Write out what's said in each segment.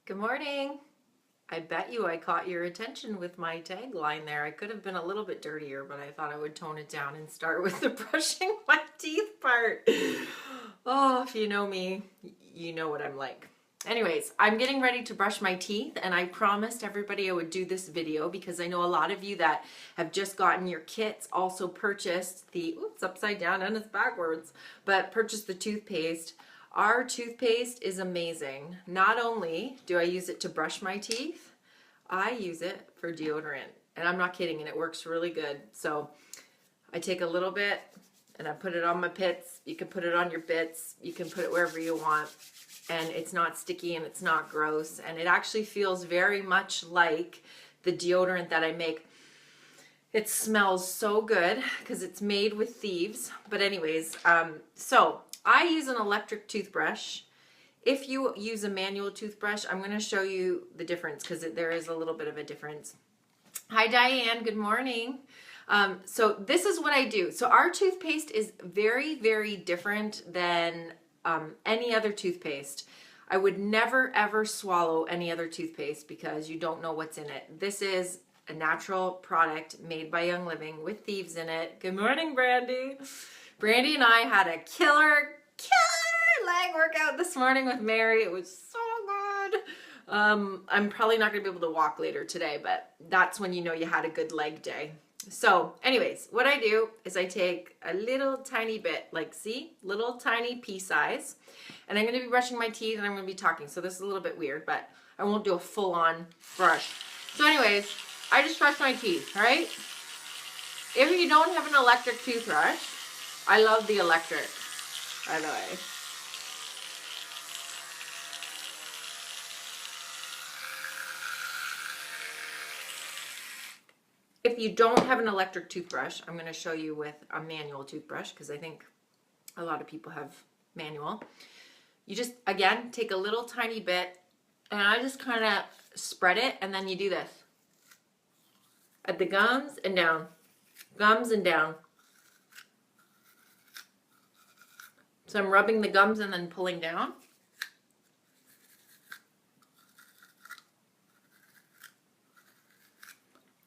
Good morning. I bet you I caught your attention with my tagline there. I could have been a little bit dirtier, but I thought I would tone it down and start with the brushing my teeth part. Oh, if you know me, you know what I'm like. Anyways, I'm getting ready to brush my teeth, and I promised everybody I would do this video because I know a lot of you that have just gotten your kits also purchased the, oops, upside down and it's backwards, but purchased the toothpaste. Our toothpaste is amazing. Not only do I use it to brush my teeth, I use it for deodorant. And I'm not kidding, and it works really good. So I take a little bit and I put it on my pits. You can put it on your bits. You can put it wherever you want. And it's not sticky and it's not gross. And it actually feels very much like the deodorant that I make. It smells so good because it's made with thieves. But anyways, so I use an electric toothbrush. If you use a manual toothbrush, I'm going to show you the difference because there is a little bit of a difference. Hi, Diane. Good morning. So this is what I do. So our toothpaste is very, very different than any other toothpaste. I would never, ever swallow any other toothpaste because you don't know what's in it. This is a natural product made by Young Living with thieves in it. Good morning, Brandy. Brandy and I had a killer leg workout this morning with Mary. It was so good. I'm probably not going to be able to walk later today, but that's when you know you had a good leg day. So anyways, what I do is I take a little tiny bit, like see, little tiny pea size, and I'm going to be brushing my teeth and I'm going to be talking. So this is a little bit weird, but I won't do a full-on brush. So anyways, I just brush my teeth, all right? If you don't have an electric toothbrush, I love the electric, by the way. If you don't have an electric toothbrush, I'm going to show you with a manual toothbrush because I think a lot of people have manual. You just, again, take a little tiny bit and I just kind of spread it, and then you do this. At the gums and down. Gums and down. So I'm rubbing the gums and then pulling down.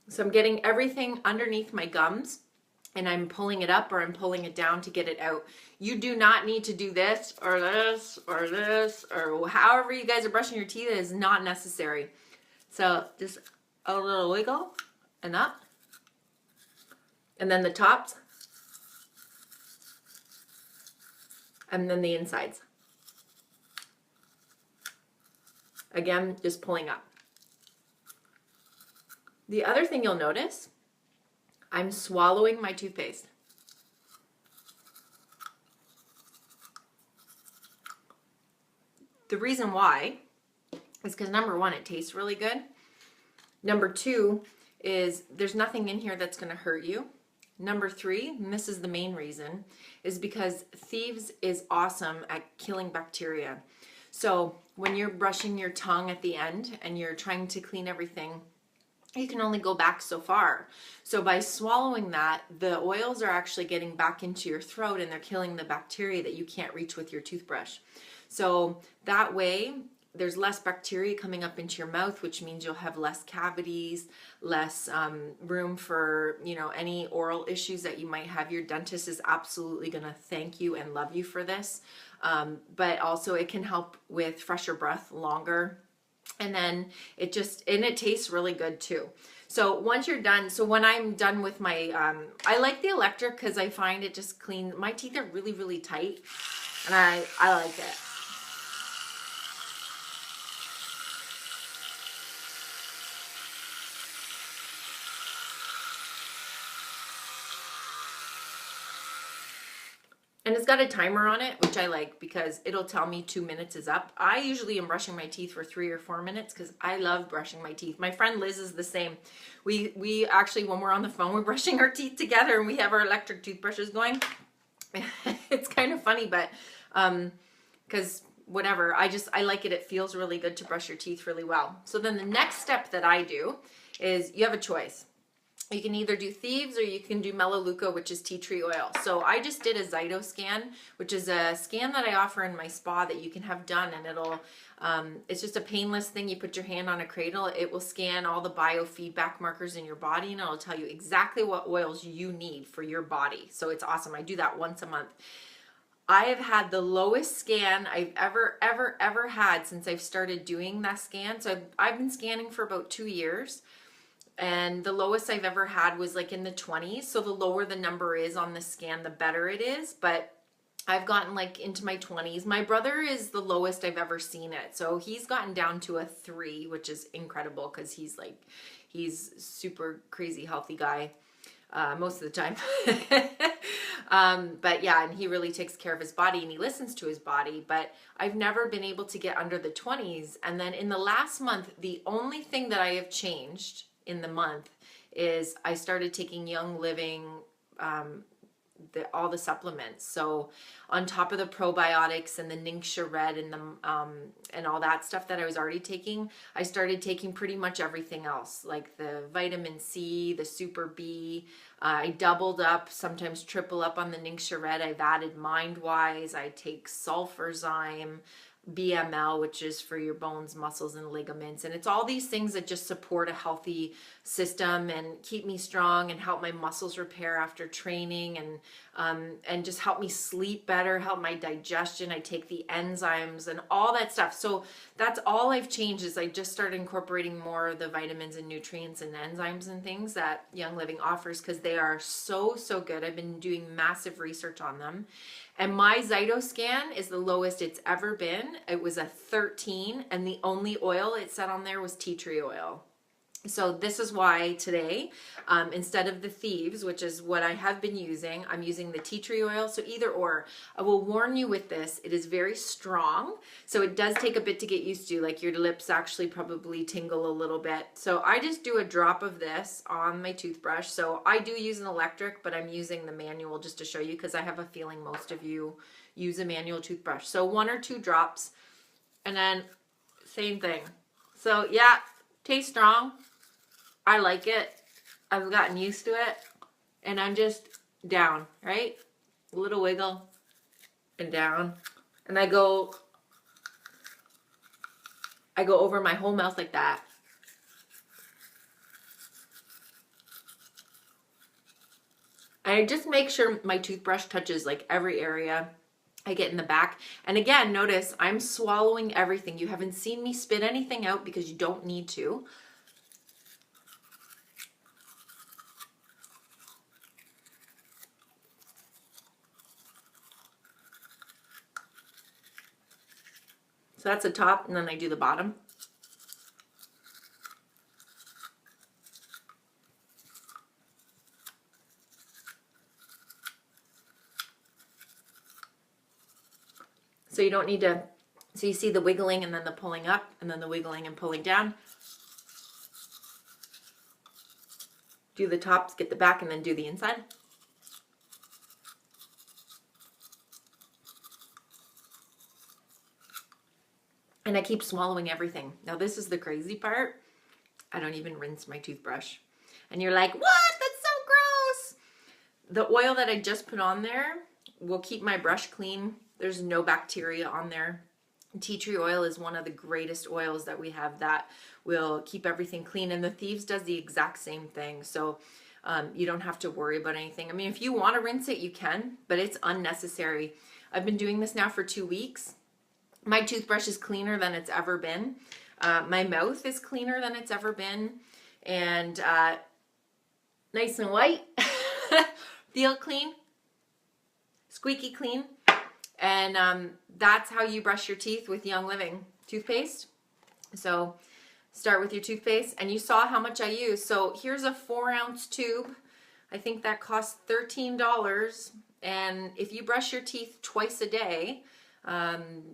So I'm getting everything underneath my gums and I'm pulling it up or I'm pulling it down to get it out. You do not need to do this or this or this or however you guys are brushing your teeth. It is not necessary. So just a little wiggle and up. And then the tops. And then the insides. Again, just pulling up. The other thing you'll notice, I'm swallowing my toothpaste. The reason why is because number one, it tastes really good. Number two is there's nothing in here that's going to hurt you. Number three, and this is the main reason, is because thieves is awesome at killing bacteria. So when you're brushing your tongue at the end and you're trying to clean everything, you can only go back so far. So by swallowing that, the oils are actually getting back into your throat and they're killing the bacteria that you can't reach with your toothbrush. So that way, there's less bacteria coming up into your mouth, which means you'll have less cavities, less room for, any oral issues that you might have. Your dentist is absolutely going to thank you and love you for this. But also it can help with fresher breath longer. And then it tastes really good too. So once you're done, so when I'm done with my, I like the electric because I find it just clean. My teeth are really, really tight and I like it. And it's got a timer on it, which I like because it'll tell me 2 minutes is up. I usually am brushing my teeth for 3 or 4 minutes because I love brushing my teeth. My friend Liz is the same. We actually, when we're on the phone, we're brushing our teeth together and we have our electric toothbrushes going. It's kind of funny, but because whatever, I like it. It feels really good to brush your teeth really well. So then the next step that I do is you have a choice. You can either do Thieves or you can do Melaleuca, which is tea tree oil. So I just did a Zyto scan, which is a scan that I offer in my spa that you can have done, and it'll, it's just a painless thing. You put your hand on a cradle, it will scan all the biofeedback markers in your body, and it'll tell you exactly what oils you need for your body. So it's awesome. I do that once a month. I have had the lowest scan I've ever had since I've started doing that scan. So I've been scanning for about 2 years. And the lowest I've ever had was like in the 20s. So the lower the number is on the scan, the better it is. But I've gotten like into my 20s. My brother is the lowest I've ever seen it. So he's gotten down to a 3, which is incredible because he's super crazy healthy guy most of the time. But yeah, and he really takes care of his body and he listens to his body. But I've never been able to get under the 20s. And then in the last month, the only thing that I have changed in the month is I started taking Young Living, all the supplements. So on top of the probiotics and the Ningxia Red and the and all that stuff that I was already taking, I started taking pretty much everything else, like the vitamin C, the Super B. I doubled up, sometimes triple up on the Ningxia Red. I've added MindWise. I take Sulfurzyme, BML, which is for your bones, muscles, and ligaments. And it's all these things that just support a healthy system and keep me strong and help my muscles repair after training, and just help me sleep better, help my digestion. I take the enzymes and all that stuff. So that's all I've changed, is I just started incorporating more of the vitamins and nutrients and enzymes and things that Young Living offers, because they are so good. I've been doing massive research on them. And my Zyto scan is the lowest it's ever been. It was a 13, and the only oil it said on there was tea tree oil. So this is why today, instead of the Thieves, which is what I have been using, I'm using the tea tree oil. So either or. I will warn you with this, it is very strong. So it does take a bit to get used to, like your lips actually probably tingle a little bit. So I just do a drop of this on my toothbrush. So I do use an electric, but I'm using the manual just to show you, because I have a feeling most of you use a manual toothbrush. So 1 or 2 drops, and then same thing. So yeah, tastes strong. I like it. I've gotten used to it. And I'm just down, right? A little wiggle and down. And I go over my whole mouth like that. I just make sure my toothbrush touches like every area I get in the back. And again, notice I'm swallowing everything. You haven't seen me spit anything out because you don't need to. So that's the top, and then I do the bottom. So you don't need to, so you see the wiggling and then the pulling up, and then the wiggling and pulling down. Do the tops, get the back, and then do the inside. And I keep swallowing everything. Now this is the crazy part. I don't even rinse my toothbrush. And you're like, what? That's so gross. The oil that I just put on there will keep my brush clean. There's no bacteria on there. Tea tree oil is one of the greatest oils that we have that will keep everything clean. And the Thieves does the exact same thing. So you don't have to worry about anything. I mean, if you want to rinse it, you can, but it's unnecessary. I've been doing this now for 2 weeks. My toothbrush is cleaner than it's ever been. My mouth is cleaner than it's ever been. And nice and white. Feel clean. Squeaky clean. And that's how you brush your teeth with Young Living toothpaste. So start with your toothpaste. And you saw how much I use. So here's a 4-ounce tube. I think that costs $13. And if you brush your teeth twice a day,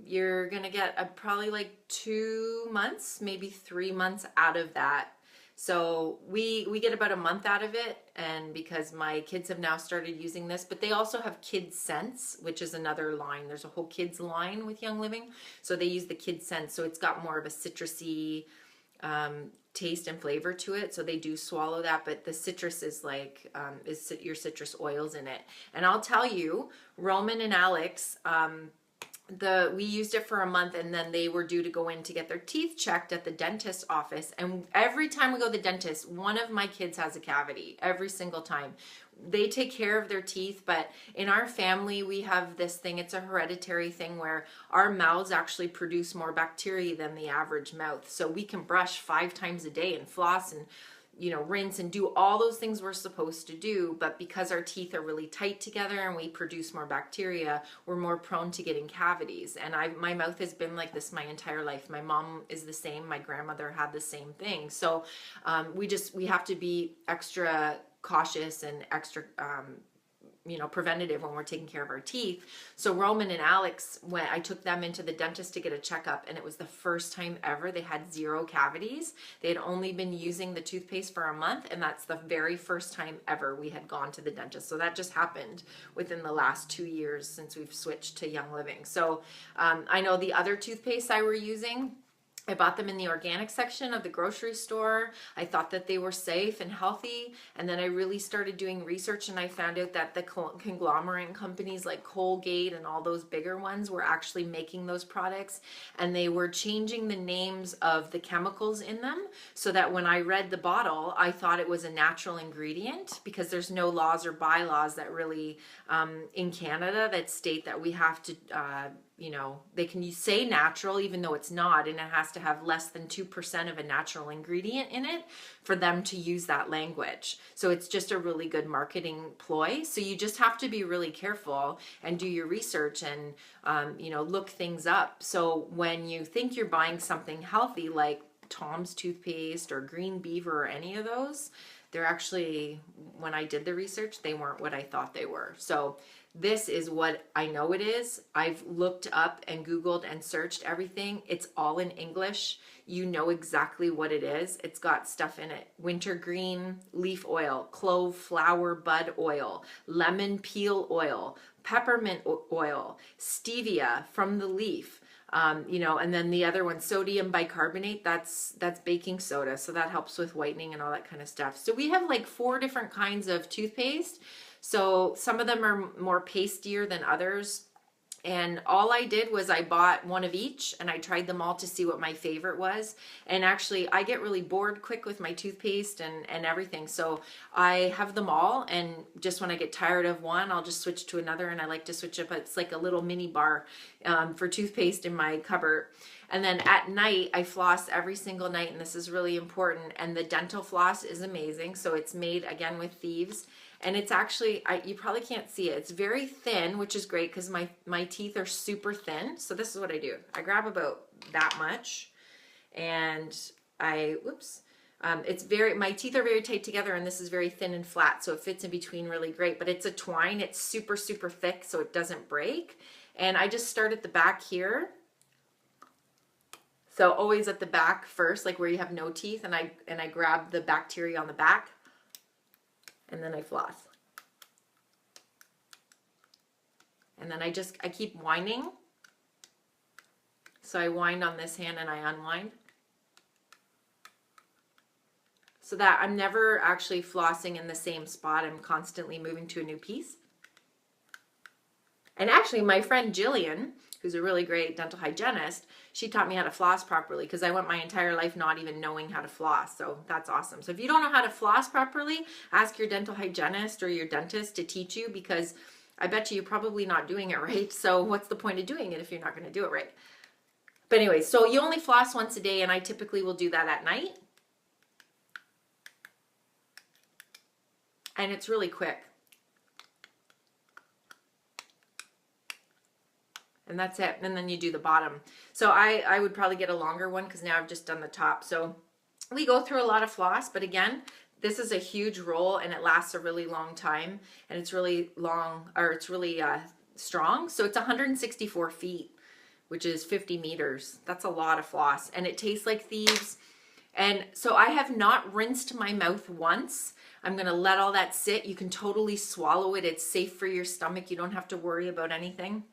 you're gonna get probably like 2 months, maybe 3 months out of that. So we get about a month out of it, and because my kids have now started using this, but they also have Kids Sense, which is another line. There's a whole kids line with Young Living, so they use the Kids Sense, so it's got more of a citrusy taste and flavor to it, so they do swallow that, but the citrus is like your citrus oils in it. And I'll tell you, Roman and Alex, we used it for a month, and then they were due to go in to get their teeth checked at the dentist's office, and every time we go to the dentist, one of my kids has a cavity every single time. They take care of their teeth, but in our family we have this thing, it's a hereditary thing where our mouths actually produce more bacteria than the average mouth. So we can brush 5 times a day and floss and rinse and do all those things we're supposed to do, but because our teeth are really tight together and we produce more bacteria, we're more prone to getting cavities. And my mouth has been like this my entire life. My mom is the same. My grandmother had the same thing. So we have to be extra cautious and extra preventative when we're taking care of our teeth. So Roman and Alex, when I took them into the dentist to get a checkup, and it was the first time ever they had 0 cavities. They had only been using the toothpaste for a month, and that's the very first time ever we had gone to the dentist. So that just happened within the last 2 years since we've switched to Young Living. So I know the other toothpaste I were using, I bought them in the organic section of the grocery store. I thought that they were safe and healthy, and then I really started doing research, and I found out that the conglomerate companies like Colgate and all those bigger ones were actually making those products, and they were changing the names of the chemicals in them so that when I read the bottle, I thought it was a natural ingredient, because there's no laws or bylaws that really in Canada that state that we have to they can say natural even though it's not, and it has to have less than 2% of a natural ingredient in it for them to use that language. So it's just a really good marketing ploy. So you just have to be really careful and do your research and look things up. So when you think you're buying something healthy like Tom's toothpaste or Green Beaver or any of those, they're actually, when I did the research, they weren't what I thought they were. So this is what I know it is. I've looked up and Googled and searched everything. It's all in English. You know exactly what it is. It's got stuff in it. Wintergreen leaf oil, clove flower bud oil, lemon peel oil, peppermint oil, stevia from the leaf. And then the other one, sodium bicarbonate, that's baking soda. So that helps with whitening and all that kind of stuff. So we have like 4 different kinds of toothpaste. So some of them are more pastier than others. And all I did was I bought one of each and I tried them all to see what my favorite was. And actually I get really bored quick with my toothpaste and everything. So I have them all, and just when I get tired of one, I'll just switch to another, and I like to switch up. It's like a little mini bar for toothpaste in my cupboard. And then at night, I floss every single night, and this is really important. And the dental floss is amazing. So it's made again with thieves. And it's actually, you probably can't see it. It's very thin, which is great because my teeth are super thin. So this is what I do. I grab about that much, and my teeth are very tight together, and this is very thin and flat. So it fits in between really great, but it's a twine. It's super, super thick so it doesn't break. And I just start at the back here. So always at the back first, like where you have no teeth, and I grab the bacteria on the back. And then I floss. And then I keep winding. So I wind on this hand and I unwind. So that I'm never actually flossing in the same spot. I'm constantly moving to a new piece. And actually my friend Jillian, who's a really great dental hygienist, she taught me how to floss properly, because I went my entire life not even knowing how to floss. So that's awesome. So if you don't know how to floss properly, ask your dental hygienist or your dentist to teach you, because I bet you're probably not doing it right. So what's the point of doing it if you're not going to do it right? But anyway, so you only floss once a day, and I typically will do that at night. And it's really quick. And that's it. And then you do the bottom. So I would probably get a longer one, because now I've just done the top. So we go through a lot of floss, but again, this is a huge roll and it lasts a really long time, and it's really long, or it's really strong. So it's 164 feet, which is 50 meters. That's a lot of floss, and it tastes like thieves. And so I have not rinsed my mouth once. I'm going to let all that sit. You can totally swallow it. It's safe for your stomach. You don't have to worry about anything.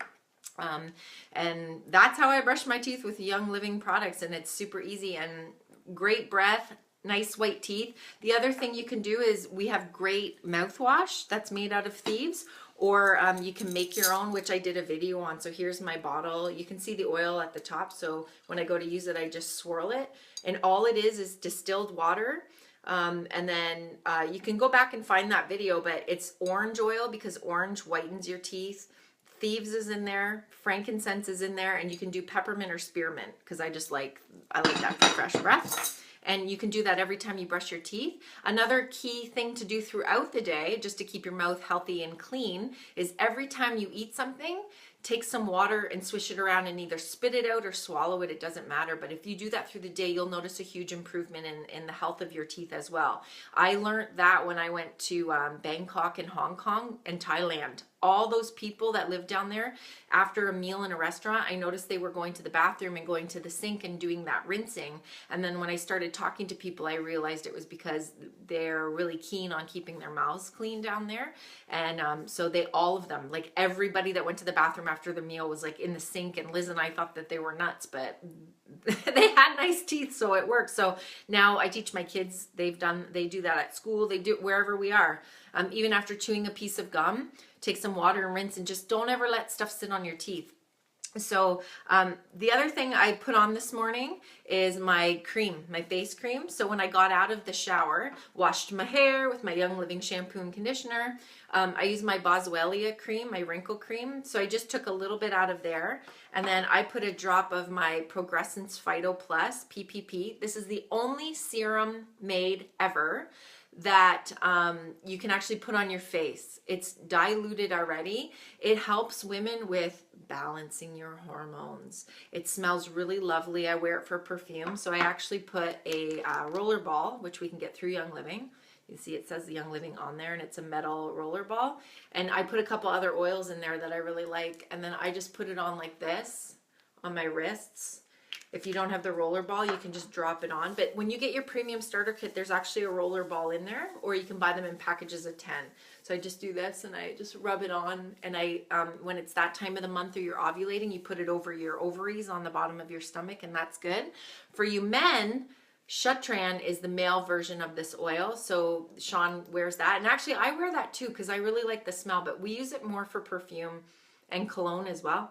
And that's how I brush my teeth with Young Living products, and it's super easy. And great breath, nice white teeth. The other thing you can do is we have great mouthwash that's made out of thieves, or you can make your own, which I did a video on. So here's my bottle. You can see the oil at the top. So when I go to use it, I just swirl it. And all it is distilled water. And then you can go back and find that video, but it's orange oil because orange whitens your teeth. Thieves is in there, frankincense is in there, and you can do peppermint or spearmint because I like that for fresh breath. And you can do that every time you brush your teeth. Another key thing to do throughout the day, just to keep your mouth healthy and clean, is every time you eat something, take some water and swish it around and either spit it out or swallow it. It doesn't matter. But if you do that through the day, you'll notice a huge improvement in the health of your teeth as well. I learned that when I went to Bangkok and Hong Kong and Thailand. All those people that live down there, after a meal in a restaurant, I noticed they were going to the bathroom and going to the sink and doing that rinsing. And then when I started talking to people, I realized it was because they're really keen on keeping their mouths clean down there. And so all of them, like everybody that went to the bathroom after the meal was like in the sink. And Liz and I thought that they were nuts, but they had nice teeth, so it works. So now I teach my kids, they do that at school, they do it wherever we are. Even after chewing a piece of gum, take some water and rinse, and just don't ever let stuff sit on your teeth. So the other thing I put on this morning is my cream, my face cream. So when I got out of the shower, washed my hair with my Young Living shampoo and conditioner, I used my Boswellia cream, my wrinkle cream. So I just took a little bit out of there, and then I put a drop of my Progressence Phyto Plus PPP. This is the only serum made ever that you can actually put on your face. It's diluted already. It helps women with balancing your hormones. It smells really lovely. I wear it for perfume. So I actually put a roller ball, which we can get through Young Living. You see it says the Young Living on there, and it's a metal roller ball. And I put a couple other oils in there that I really like. And then I just put it on like this on my wrists. If you don't have the roller ball, you can just drop it on. But when you get your premium starter kit, there's actually a roller ball in there, or you can buy them in packages of 10. So I just do this and I just rub it on. And when it's that time of the month or you're ovulating, you put it over your ovaries on the bottom of your stomach, and that's good. For you men, Shutran is the male version of this oil. So Sean wears that. And actually I wear that too because I really like the smell, but we use it more for perfume and cologne as well.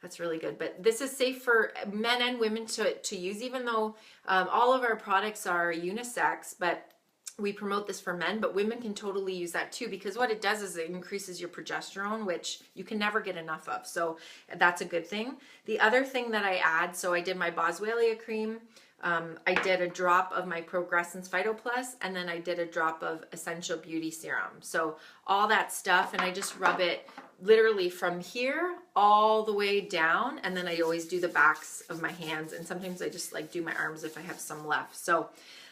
That's really good. But this is safe for men and women to use, even though all of our products are unisex, but we promote this for men, but women can totally use that too, because what it does is it increases your progesterone, which you can never get enough of. So that's a good thing. The other thing that I add, so I did my Boswellia cream, I did a drop of my Progressence Phyto Plus, and then I did a drop of Essential Beauty Serum. So all that stuff, and I just rub it literally from here all the way down, and then I always do the backs of my hands, and sometimes I just like do my arms if I have some left. So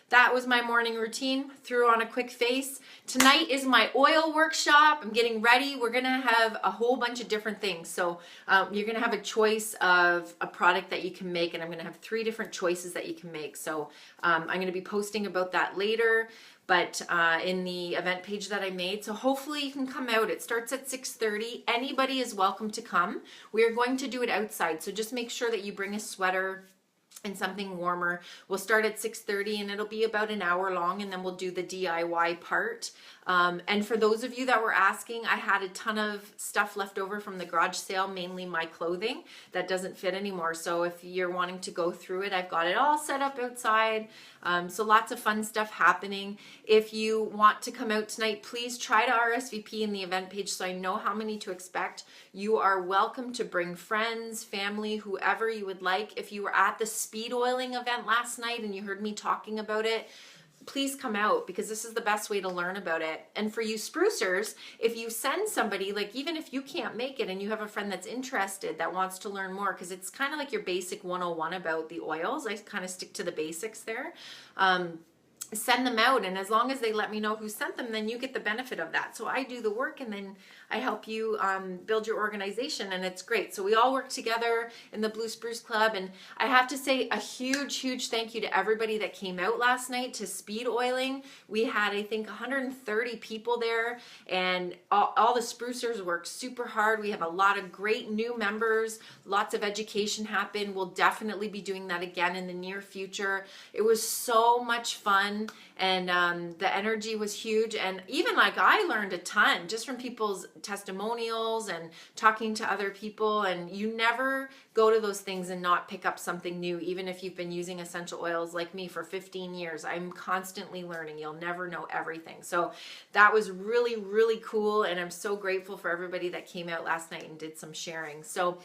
that was my morning routine. Threw on a quick face. Tonight is my oil workshop. I'm getting ready. We're gonna have a whole bunch of different things. So you're gonna have a choice of a product that you can make, and I'm gonna have 3 different choices that you can make. So I'm gonna be posting about that later, but in the event page that I made. So hopefully you can come out. It starts at 6:30. Anybody is welcome to come. We are going to do it outside. So just make sure that you bring a sweater and something warmer. We'll start at 6:30 and it'll be about an hour long, and then we'll do the DIY part. And for those of you that were asking, I had a ton of stuff left over from the garage sale, mainly my clothing that doesn't fit anymore. So if you're wanting to go through it, I've got it all set up outside. So lots of fun stuff happening. If you want to come out tonight, please try to RSVP in the event page so I know how many to expect. You are welcome to bring friends, family, whoever you would like. If you were at the speed oiling event last night and you heard me talking about it, please come out, because this is the best way to learn about it. And for you sprucers, if you send somebody, like even if you can't make it and you have a friend that's interested that wants to learn more, because it's kind of like your basic 101 about the oils. I kind of stick to the basics there. send them out, and as long as they let me know who sent them, then you get the benefit of that. So I do the work, and then I help you build your organization, and it's great. So we all work together in the Blue Spruce Club, and I have to say a huge thank you to everybody that came out last night to speed oiling. We had, I think, 130 people there, and all the sprucers worked super hard. We have a lot of great new members, lots of education happened. We'll definitely be doing that again in the near future. It was so much fun, and the energy was huge, and even like I learned a ton just from people's testimonials and talking to other people. And you never go to those things and not pick up something new, even if you've been using essential oils like me for 15 years. I'm constantly learning. You'll never know everything. So that was really cool, and I'm so grateful for everybody that came out last night and did some sharing. So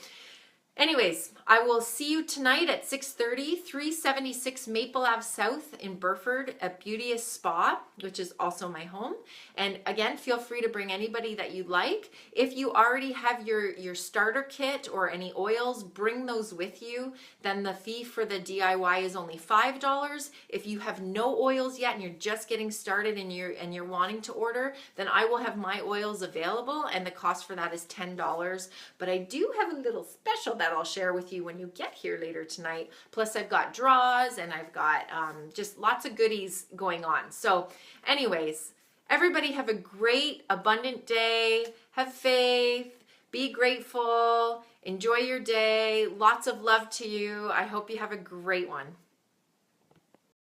anyways, I will see you tonight at 6:30, 376 Maple Ave South in Burford at Beauteous Spa, which is also my home. And again, feel free to bring anybody that you like. If you already have your starter kit or any oils, bring those with you. Then the fee for the DIY is only $5. If you have no oils yet and you're just getting started and you're wanting to order, then I will have my oils available, and the cost for that is $10. But I do have a little special that I'll share with you when you get here later tonight. Plus I've got draws, and I've got just lots of goodies going on. So anyways, everybody have a great, abundant day. Have faith. Be grateful. Enjoy your day. Lots of love to you. I hope you have a great one.